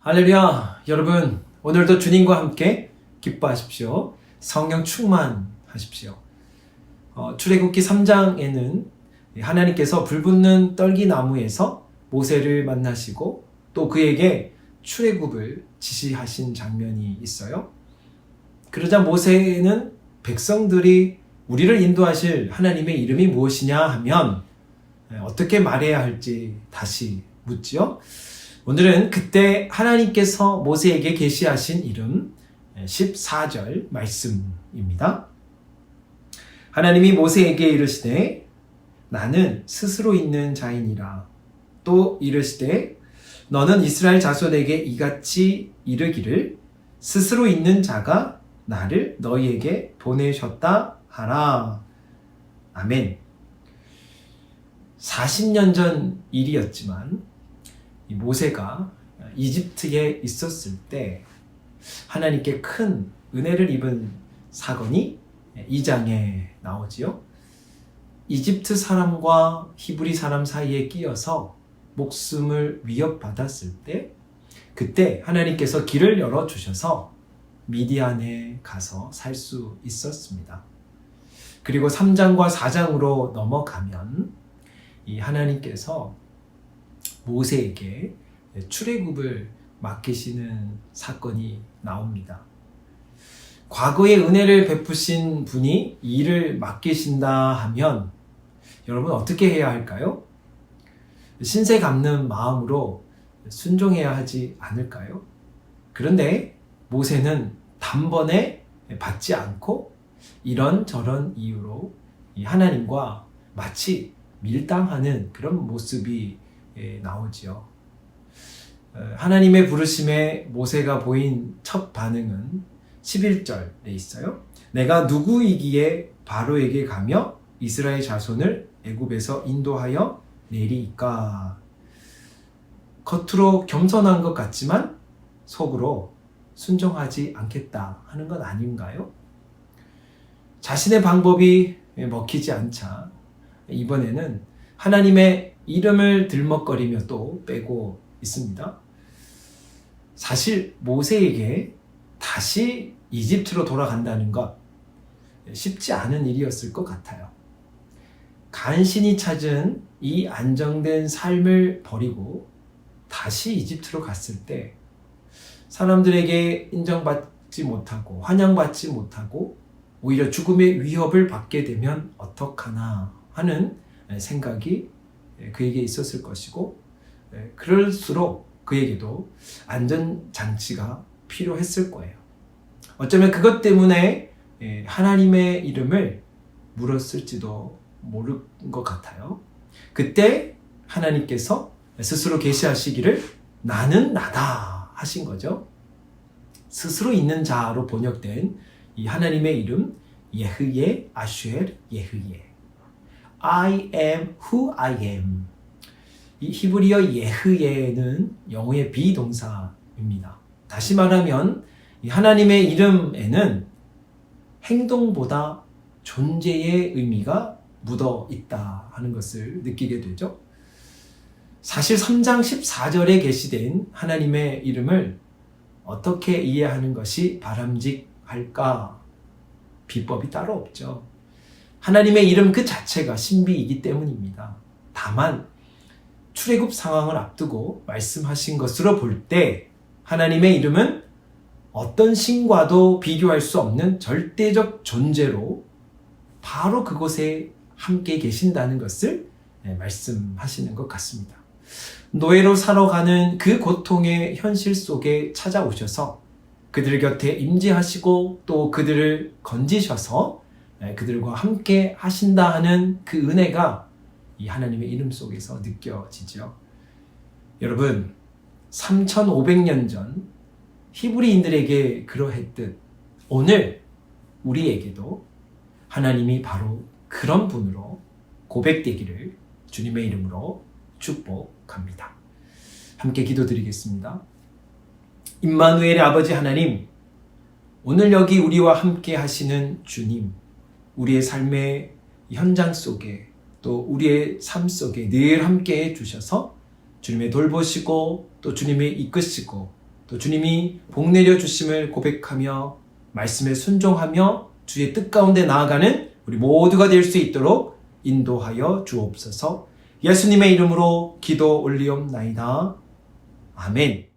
할렐루야! 여러분, 오늘도 주님과 함께 기뻐하십시오. 성령 충만하십시오. 출애굽기 3장에는 하나님께서 불붙는 떨기나무에서 모세를 만나시고 또 그에게 출애굽을 지시하신 장면이 있어요. 그러자 모세는 백성들이 우리를 인도하실 하나님의 이름이 무엇이냐 하면 어떻게 말해야 할지 다시 묻지요. 오늘은 그때 하나님께서 모세에게 계시하신 이름 14절 말씀입니다. 하나님이 모세에게 이르시되 나는 스스로 있는 자이니라. 또 이르시되 너는 이스라엘 자손에게 이같이 이르기를 스스로 있는 자가 나를 너희에게 보내셨다 하라. 아멘. 40년 전 일이었지만 이 모세가 이집트에 있었을 때 하나님께 큰 은혜를 입은 사건이 2장에 나오지요. 이집트 사람과 히브리 사람 사이에 끼어서 목숨을 위협받았을 때 그때 하나님께서 길을 열어주셔서 미디안에 가서 살 수 있었습니다. 그리고 3장과 4장으로 넘어가면 이 하나님께서 모세에게 출애굽을 맡기시는 사건이 나옵니다. 과거에 은혜를 베푸신 분이 이 일을 맡기신다 하면 여러분 어떻게 해야 할까요? 신세 갚는 마음으로 순종해야 하지 않을까요? 그런데 모세는 단번에 받지 않고 이런저런 이유로 하나님과 마치 밀당하는 그런 모습이 나오지요. 하나님의 부르심에 모세가 보인 첫 반응은 11절에 있어요. 내가 누구이기에 바로에게 가며 이스라엘 자손을 애굽에서 인도하여 내리이까. 겉으로 겸손한 것 같지만 속으로 순종하지 않겠다 하는 건 아닌가요? 자신의 방법이 먹히지 않자 이번에는 하나님의 이름을 들먹거리며 또 빼고 있습니다. 사실 모세에게 다시 이집트로 돌아간다는 것 쉽지 않은 일이었을 것 같아요. 간신히 찾은 이 안정된 삶을 버리고 다시 이집트로 갔을 때 사람들에게 인정받지 못하고 환영받지 못하고 오히려 죽음의 위협을 받게 되면 어떡하나 하는 생각이 그에게 있었을 것이고 그럴수록 그에게도 안전장치가 필요했을 거예요. 어쩌면 그것 때문에 하나님의 이름을 물었을지도 모를 것 같아요. 그때 하나님께서 스스로 계시하시기를 나는 나다 하신 거죠. 스스로 있는 자로 번역된 이 하나님의 이름 예흐예 아슈엘 예흐예 I am who I am. 이 히브리어 예흐예는 영어의 비동사입니다. 다시 말하면 이 하나님의 이름에는 행동보다 존재의 의미가 묻어 있다 하는 것을 느끼게 되죠. 사실 3장 14절에 게시된 하나님의 이름을 어떻게 이해하는 것이 바람직할까? 비법이 따로 없죠. 하나님의 이름 그 자체가 신비이기 때문입니다. 다만 출애굽 상황을 앞두고 말씀하신 것으로 볼 때 하나님의 이름은 어떤 신과도 비교할 수 없는 절대적 존재로 바로 그곳에 함께 계신다는 것을 말씀하시는 것 같습니다. 노예로 살아가는 그 고통의 현실 속에 찾아오셔서 그들 곁에 임재하시고 또 그들을 건지셔서 그들과 함께 하신다 하는 그 은혜가 이 하나님의 이름 속에서 느껴지죠. 여러분, 3500년 전 히브리인들에게 그러했듯 오늘 우리에게도 하나님이 바로 그런 분으로 고백되기를 주님의 이름으로 축복합니다. 함께 기도드리겠습니다. 임마누엘의 아버지 하나님, 오늘 여기 우리와 함께 하시는 주님, 우리의 삶의 현장 속에 또 우리의 삶 속에 늘 함께 해주셔서 주님의 돌보시고 또 주님의 이끄시고 또 주님이 복 내려 주심을 고백하며 말씀에 순종하며 주의 뜻 가운데 나아가는 우리 모두가 될 수 있도록 인도하여 주옵소서. 예수님의 이름으로 기도 올리옵나이다. 아멘.